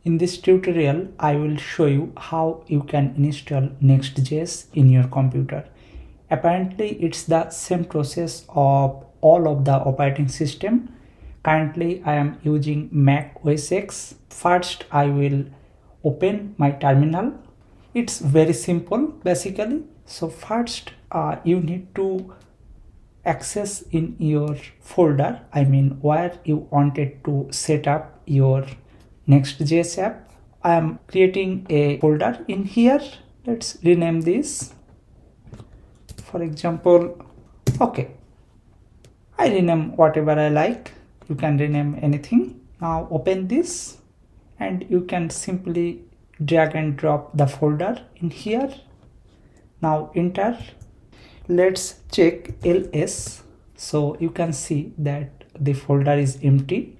In this tutorial, I will show you how you can install Next.js in your computer. Apparently, it's the same process of all of the operating system. Currently, I am using Mac OS X. First, I will open my terminal. It's very simple basically. So first, you need to access in your folder, where you wanted to set up your Next.js app. I am creating a folder in here. Let's rename this. For example, okay, I rename whatever I like. You can rename anything. Now open this and you can simply drag and drop the folder in here. Now enter. Let's check ls. So you can see that the folder is empty.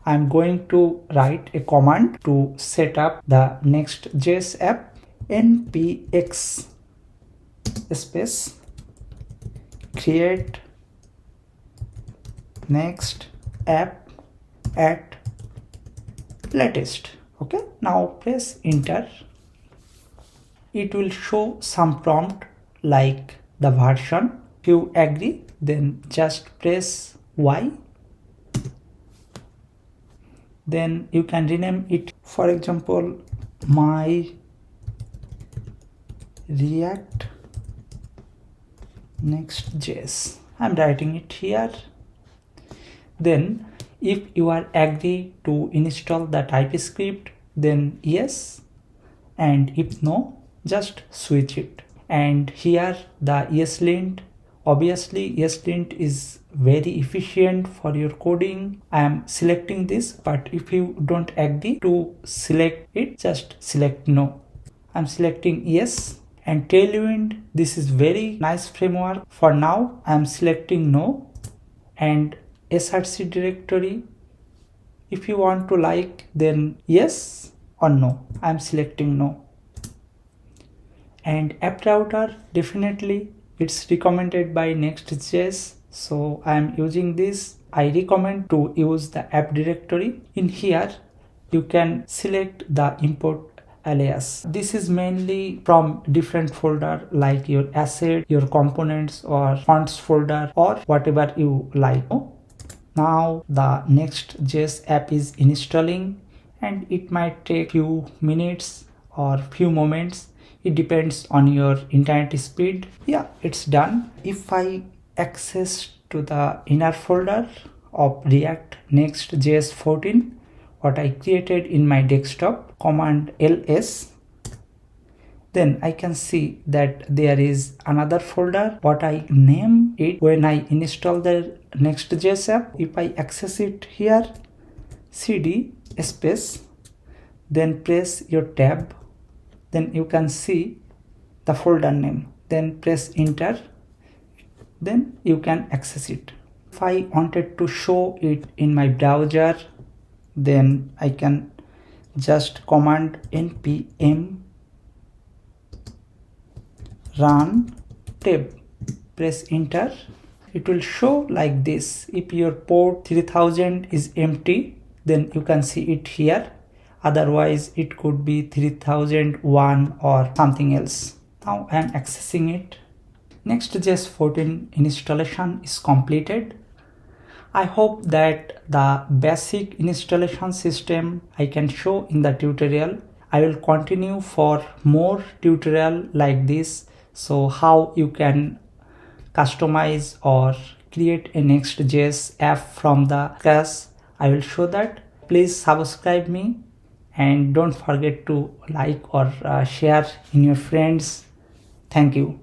I'm going to write a command to set up the Next.js app. npx space create next app at latest. Okay, now press enter. It will show some prompt like the version. If you agree, then just press Y. Then you can rename it, for example, my React Next.js. I'm writing it here. Then if you are agree to install the TypeScript, then yes, and if no, just switch it. And here the ESLint. Obviously ESLint is very efficient for your coding. I am selecting this, but if you don't agree to select it, just select no. I'm selecting yes. And Tailwind, this is very nice framework. For now I am selecting no. And src directory, if you want to like, then yes or no. I'm selecting no. And app router, definitely it's recommended by Next.js, so I am using this. I recommend to use the app directory. In here you can select the import alias. This is mainly from different folder like your asset, your components, or fonts folder, or whatever you like. Now the Next.js app is installing and it might take few minutes or few moments. It depends on your internet speed. Yeah, it's done. If I access to the inner folder of React Next.js 14, what I created in my desktop, command ls, then I can see that there is another folder, what I name it when I install the Next.js app. If I access it here, cd space, then press your tab, then you can see the folder name, then press enter, then you can access it. If I wanted to show it in my browser, then I can just command npm run tab, press enter. It will show like this. If your port 3000 is empty, then you can see it here. Otherwise it could be 3001 or something else. Now I am accessing it. Next.js 14 installation is completed. I hope that the basic installation system I can show in the tutorial. I will continue for more tutorial like this. So how you can customize or create a Next.js app from the scratch, I will show that. Please subscribe me. And don't forget to like or share in your friends. Thank you.